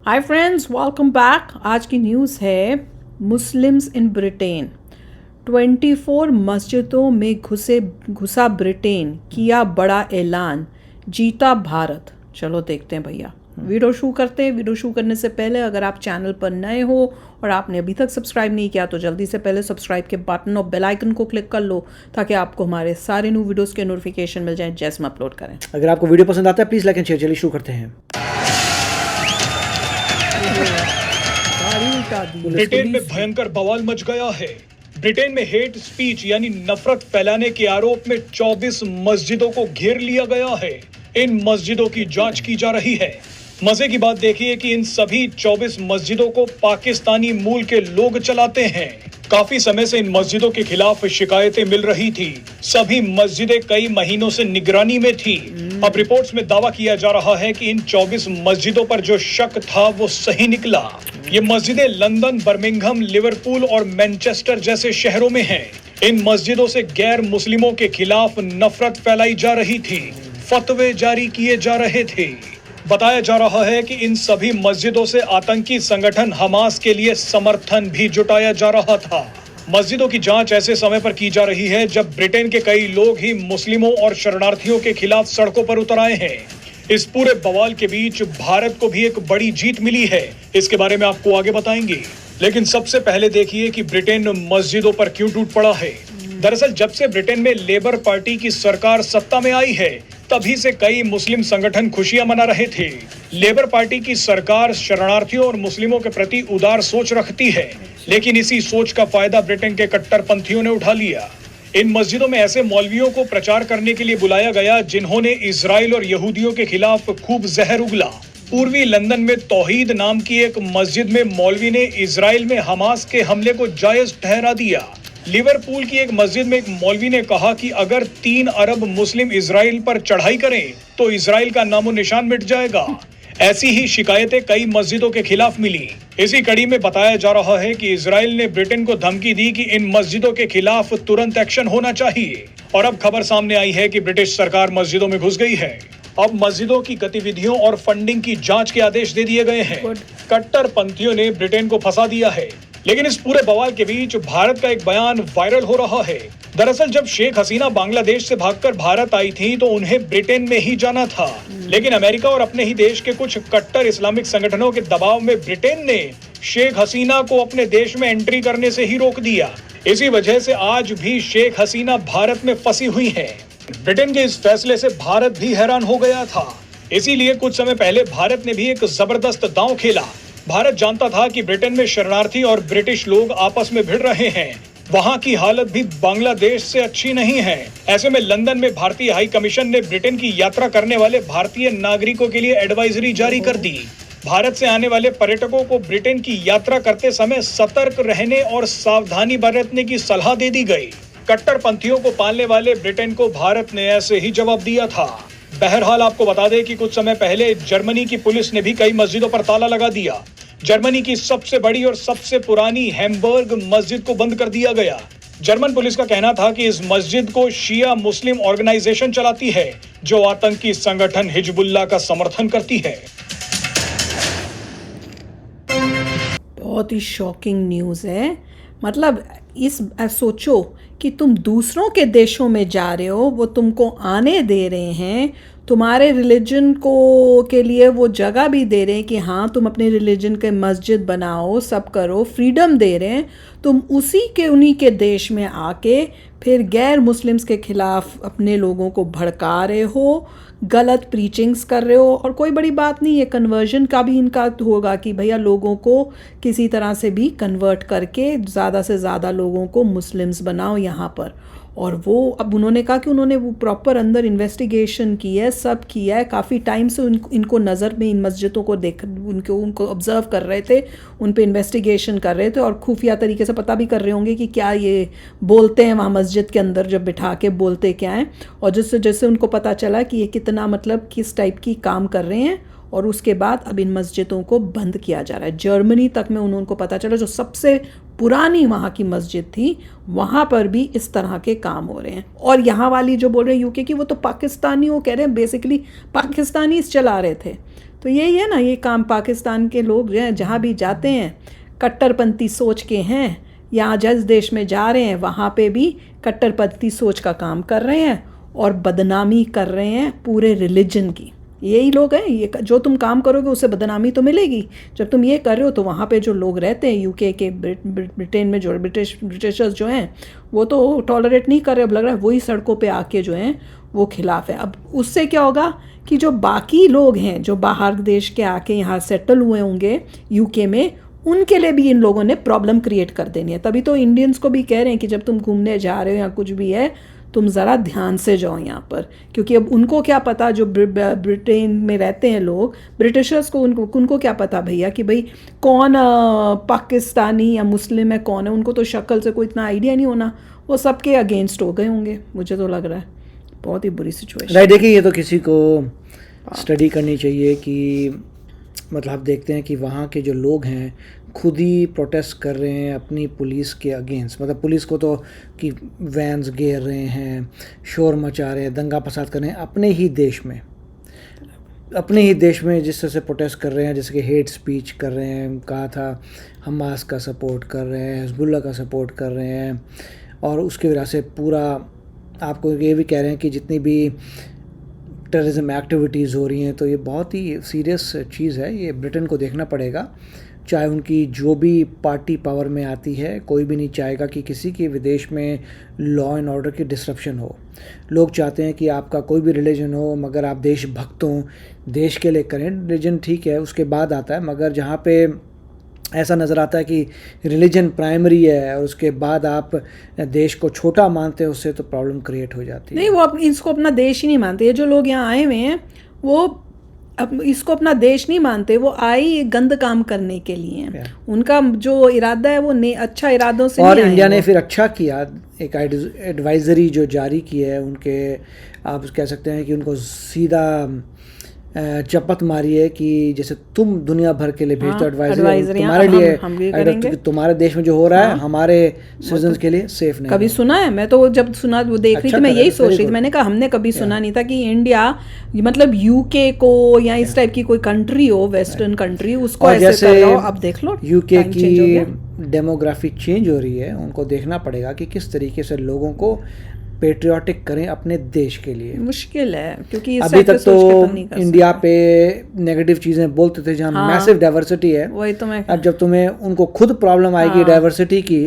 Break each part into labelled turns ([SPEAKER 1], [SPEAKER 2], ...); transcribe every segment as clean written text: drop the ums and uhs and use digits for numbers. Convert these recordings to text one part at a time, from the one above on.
[SPEAKER 1] Hi friends, welcome back. आज की news है मुस्लिम्स इन ब्रिटेन। 24 मस्जिदों में घुसा ब्रिटेन, किया बड़ा ऐलान, जीता भारत। चलो देखते हैं भैया, वीडियो शुरू करते हैं। वीडियो शुरू करने से पहले अगर आप चैनल पर नए हो और आपने अभी तक सब्सक्राइब नहीं किया तो जल्दी से पहले सब्सक्राइब के बटन और बेल आइकन को क्लिक कर लो ताकि आपको हमारे सारे न्यू वीडियोस के नोटिफिकेशन मिल जाएं जैसे हम अपलोड करें।
[SPEAKER 2] अगर आपको वीडियो पसंद आता है प्लीज़ लाइक एंड शेयर। चलिए शुरू करते हैं।
[SPEAKER 3] ब्रिटेन में भयंकर बवाल मच गया है। ब्रिटेन में हेट स्पीच यानी नफरत फैलाने के आरोप में 24 मस्जिदों को घेर लिया गया है। इन मस्जिदों की जांच की जा रही है। मजे की बात देखिए कि इन सभी 24 मस्जिदों को पाकिस्तानी मूल के लोग चलाते हैं। काफी समय से इन मस्जिदों के खिलाफ शिकायतें मिल रही थी। सभी मस्जिदें कई महीनों से निगरानी में थी। अब रिपोर्ट्स में दावा किया जा रहा है कि इन 24 मस्जिदों पर जो शक था वो सही निकला। ये मस्जिदें लंदन, बर्मिंघम, लिवरपूल और मैनचेस्टर जैसे शहरों में हैं। इन मस्जिदों से गैर मुस्लिमों के खिलाफ नफरत फैलाई जा रही थी, फतवे जारी किए जा रहे थे। बताया जा रहा है कि इन सभी मस्जिदों से आतंकी संगठन हमास के लिए समर्थन भी जुटाया जा रहा था। मस्जिदों की जांच ऐसे समय पर की जा रही है जब ब्रिटेन के कई लोग ही मुस्लिमों और शरणार्थियों के खिलाफ सड़कों पर उतर आए हैं। इस पूरे बवाल के बीच भारत को भी एक बड़ी जीत मिली है। इसके बारे में आपको आगे बताएंगे, लेकिन सबसे पहले देखिए कि ब्रिटेन मस्जिदों पर क्यों टूट पड़ा है। दरअसल जब से ब्रिटेन में लेबर पार्टी की सरकार सत्ता में आई है तभी से कई मुस्लिम संगठन खुशियां मना रहे थे। लेबर पार्टी की सरकार शरणार्थियों और मुस्लिमों के प्रति उदार सोच रखती है, लेकिन इसी सोच का फायदा ब्रिटेन के कट्टरपंथियों ने उठा लिया। इन मस्जिदों में ऐसे मौलवियों को प्रचार करने के लिए बुलाया गया जिन्होंने इजराइल और यहूदियों के खिलाफ खूब जहर उगला। पूर्वी लंदन में तौहीद नाम की एक मस्जिद में मौलवी ने इजराइल में हमास के हमले को जायज ठहरा दिया। लिवरपूल की एक मस्जिद में एक मौलवी ने कहा कि अगर 3 अरब मुस्लिम इजराइल पर चढ़ाई करें तो इजराइल का नामो निशान मिट जाएगा। ऐसी ही शिकायतें कई मस्जिदों के खिलाफ मिली। इसी कड़ी में बताया जा रहा है कि इजराइल ने ब्रिटेन को धमकी दी कि इन मस्जिदों के खिलाफ तुरंत एक्शन होना चाहिए। और अब खबर सामने आई है कि ब्रिटिश सरकार मस्जिदों में घुस गई है। अब मस्जिदों की गतिविधियों और फंडिंग की जांच के आदेश दे दिए गए हैं। कट्टरपंथियों ने ब्रिटेन को फंसा दिया है। लेकिन इस पूरे बवाल के बीच भारत का एक बयान वायरल हो रहा है। दरअसल जब शेख हसीना बांग्लादेश से भागकर भारत आई थी तो उन्हें ब्रिटेन में ही जाना था, लेकिन अमेरिका और अपने ही देश के कुछ कट्टर इस्लामिक संगठनों के दबाव में ब्रिटेन ने शेख हसीना को अपने देश में एंट्री करने से ही रोक दिया। इसी वजह से आज भी शेख हसीना भारत में फंसी हुई है। ब्रिटेन के इस फैसले से भारत भी हैरान हो गया था। इसीलिए कुछ समय पहले भारत ने भी एक जबरदस्त दांव खेला। भारत जानता था कि ब्रिटेन में शरणार्थी और ब्रिटिश लोग आपस में भिड़ रहे हैं। वहां की हालत भी बांग्लादेश से अच्छी नहीं है। ऐसे में लंदन में भारतीय हाई कमीशन ने ब्रिटेन की यात्रा करने वाले भारतीय नागरिकों के लिए एडवाइजरी जारी कर दी। भारत से आने वाले पर्यटकों को ब्रिटेन की यात्रा करते समय सतर्क रहने और सावधानी बरतने की सलाह दे दी गई। कट्टरपंथियों को पालने वाले ब्रिटेन को भारत ने ऐसे ही जवाब दिया था। बहरहाल आपको बता दें कि कुछ समय पहले जर्मनी की पुलिस ने भी कई मस्जिदों पर ताला लगा दिया। जर्मनी की सबसे बड़ी और सबसे पुरानी हैम्बर्ग मस्जिद को बंद कर दिया गया। जर्मन पुलिस का कहना था कि इस मस्जिद को शिया मुस्लिम ऑर्गेनाइजेशन चलाती है जो आतंकी संगठन हिजबुल्लाह का समर्थन करती है।
[SPEAKER 1] बहुत ही शॉकिंग न्यूज़ है। मतलब सोचो कि तुम दूसरों के देशों में जा रहे हो, वो तुमको आने दे रहे हैं, तुम्हारे रिलीजन को के लिए वो जगह भी दे रहे हैं कि हाँ तुम अपने रिलीजन के मस्जिद बनाओ, सब करो, फ्रीडम दे रहे हैं। तुम उन्हीं के देश में आके फिर गैर मुस्लिम्स के खिलाफ अपने लोगों को भड़का रहे हो, गलत प्रीचिंग्स कर रहे हो। और कोई बड़ी बात नहीं है, कन्वर्जन का भी इनका होगा कि भैया लोगों को किसी तरह से भी कन्वर्ट करके ज़्यादा से ज़्यादा लोगों को मुस्लिम्स बनाओ यहाँ पर। और वो अब उन्होंने कहा कि उन्होंने वो प्रॉपर अंदर इन्वेस्टिगेशन की है, सब किया है। काफ़ी टाइम से इनको नज़र में इन मस्जिदों को उनको ऑब्ज़र्व कर रहे थे, उन पे इन्वेस्टिगेशन कर रहे थे और खुफिया तरीके से पता भी कर रहे होंगे कि क्या ये बोलते हैं वहाँ मस्जिद के अंदर जब बिठा के बोलते क्या हैं। और जिससे जैसे उनको पता चला कि ये कितना मतलब किस टाइप की काम कर रहे हैं, और उसके बाद अब इन मस्जिदों को बंद किया जा रहा है। जर्मनी तक में उनको पता चला, जो सबसे पुरानी वहाँ की मस्जिद थी वहाँ पर भी इस तरह के काम हो रहे हैं। और यहाँ वाली जो बोल रहे हैं यूके की, वो तो पाकिस्तानी, वो कह रहे हैं बेसिकली पाकिस्तानी चला रहे थे। तो यही है ना, ये काम पाकिस्तान के लोग जो हैं जहाँ भी जाते हैं कट्टरपंथी सोच के हैं, या जिस देश में जा रहे हैं वहाँ पे भी कट्टरपंथी सोच का काम कर रहे हैं और बदनामी कर रहे हैं पूरे रिलीजन की। यही लोग हैं, ये जो तुम काम करोगे उससे बदनामी तो मिलेगी। जब तुम ये कर रहे हो तो वहाँ पे जो लोग रहते हैं यूके के, ब्रिटेन में जो ब्रिटिशर्स जो हैं वो तो टॉलरेट नहीं कर रहे। अब लग रहा है वही सड़कों पे आके जो हैं वो खिलाफ है। अब उससे क्या होगा कि जो बाकी लोग हैं जो बाहर देश के आके यहाँ सेटल हुए होंगे यूके में, उनके लिए भी इन लोगों ने प्रॉब्लम क्रिएट कर देनी है। तभी तो इंडियंस को भी कह रहे हैं कि जब तुम घूमने जा रहे हो या कुछ भी है तुम ज़रा ध्यान से जाओ यहाँ पर, क्योंकि अब उनको क्या पता, जो ब्रिटेन में रहते हैं लोग, ब्रिटिशर्स को, उनको क्या पता भैया कि भाई कौन पाकिस्तानी या मुस्लिम है कौन है। उनको तो शक्ल से कोई इतना आइडिया नहीं होना, वो सबके अगेंस्ट हो गए होंगे, मुझे तो लग रहा है। बहुत ही बुरी सिचुएशन।
[SPEAKER 2] राइट, देखिए ये तो किसी को स्टडी करनी चाहिए कि मतलब आप देखते हैं कि वहाँ के जो लोग हैं खुद ही प्रोटेस्ट कर रहे हैं अपनी पुलिस के अगेंस्ट। मतलब पुलिस को तो कि वैन्स घेर रहे हैं, शोर मचा रहे हैं, दंगा फसाद कर रहे हैं अपने ही देश में, अपने ही देश में जिस तरह से प्रोटेस्ट कर रहे हैं, जैसे कि हेट स्पीच कर रहे हैं, कहा था हमास का सपोर्ट कर रहे हैं, हिजबुल्लाह का सपोर्ट कर रहे हैं, और उसकी वजह से पूरा आपको ये भी कह रहे हैं कि जितनी भी टेररिज्म एक्टिविटीज़ हो रही हैं, तो ये बहुत ही सीरियस चीज़ है। ये ब्रिटेन को देखना पड़ेगा, चाहे उनकी जो भी पार्टी पावर में आती है, कोई भी नहीं चाहेगा कि किसी के विदेश में लॉ एंड ऑर्डर की डिसरप्शन हो। लोग चाहते हैं कि आपका कोई भी रिलीजन हो मगर आप देशभक्त हों, देश के लिए करें। रिलीजन ठीक है उसके बाद आता है, मगर जहाँ पे ऐसा नज़र आता है कि रिलीजन प्राइमरी है और उसके बाद आप देश को छोटा मानते हैं, उससे तो प्रॉब्लम क्रिएट हो जाती है।
[SPEAKER 1] नहीं, वो इसको अपना देश ही नहीं मानते। ये जो लोग यहाँ आए हुए हैं वो अब इसको अपना देश नहीं मानते, वो आए गंद काम करने के लिए हैं। उनका जो इरादा है वो अच्छा इरादों से
[SPEAKER 2] और
[SPEAKER 1] नहीं
[SPEAKER 2] इंडिया ने फिर अच्छा किया, एक एडवाइजरी जो जारी की है उनके, आप कह सकते हैं कि उनको सीधा चपत मारी है कि जैसे तुम दुनिया भर के लिए भेजते हो एडवाइजरी, तुम्हारे लिए तुम्हारे देश में जो हो रहा है हमारे सिटीजन्स के लिए सेफ नहीं।
[SPEAKER 1] कभी सुना है? मैं तो जब सुना वो देख रही थी मैं यही सोच रही थी, मैंने कहा हमने कभी सुना नहीं था कि इंडिया मतलब यूके को या इस टाइप की कोई कंट्री हो, वेस्टर्न कंट्री, उसको ऐसे कर रहा हो। अब देख लो
[SPEAKER 2] यूके की डेमोग्राफी चेंज हो रही है, उनको देखना पड़ेगा कि किस तरीके से लोगों को पेट्रियाटिक करें अपने देश के लिए।
[SPEAKER 1] मुश्किल है क्योंकि
[SPEAKER 2] अभी तक तो इंडिया पे नेगेटिव चीजें बोलते थे जहाँ मैसिव डाइवर्सिटी है, वही तो मैं, अब जब तुम्हें उनको खुद प्रॉब्लम आएगी डाइवर्सिटी की,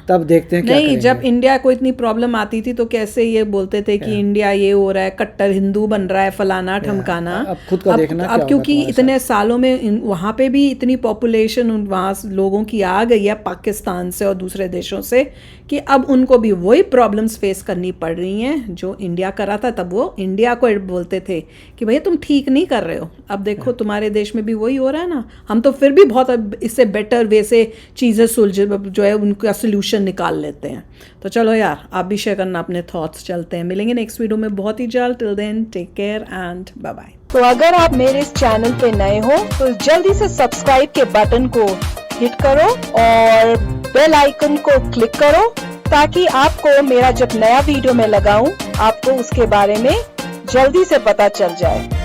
[SPEAKER 2] तब देखते हैं क्या
[SPEAKER 1] नहीं करेंगे। जब इंडिया को इतनी प्रॉब्लम आती थी तो कैसे ये बोलते थे कि इंडिया ये हो रहा है, कट्टर हिंदू बन रहा है, फलाना ठमकाना।
[SPEAKER 2] अब खुद का देखना
[SPEAKER 1] अब क्योंकि इतने सालों में वहाँ पे भी इतनी पॉपुलेशन वहाँ लोगों की आ गई है पाकिस्तान से और दूसरे देशों से कि अब उनको भी वही प्रॉब्लम्स फेस करनी पड़ रही हैं जो इंडिया कर रहा था। तब वो इंडिया को बोलते थे कि भैया तुम ठीक नहीं कर रहे हो। अब देखो तुम्हारे देश में भी वही हो रहा है ना। हम तो फिर भी बहुत इससे बेटर वे से चीज़ें सुलझ जो है उनका सोल्यूशन निकाल लेते हैं। तो चलो यार, आप भी शेयर करना अपने थॉट्स। चलते हैं, मिलेंगे नेक्स्ट वीडियो में बहुत ही जल्द। Till then take care and bye bye.
[SPEAKER 4] तो अगर आप मेरे इस चैनल पे नए हो तो जल्दी से सब्सक्राइब के बटन को हिट करो और बेल आइकन को क्लिक करो ताकि आपको मेरा जब नया वीडियो मैं लगाऊं आपको उसके बारे में जल्दी से पता चल जाए।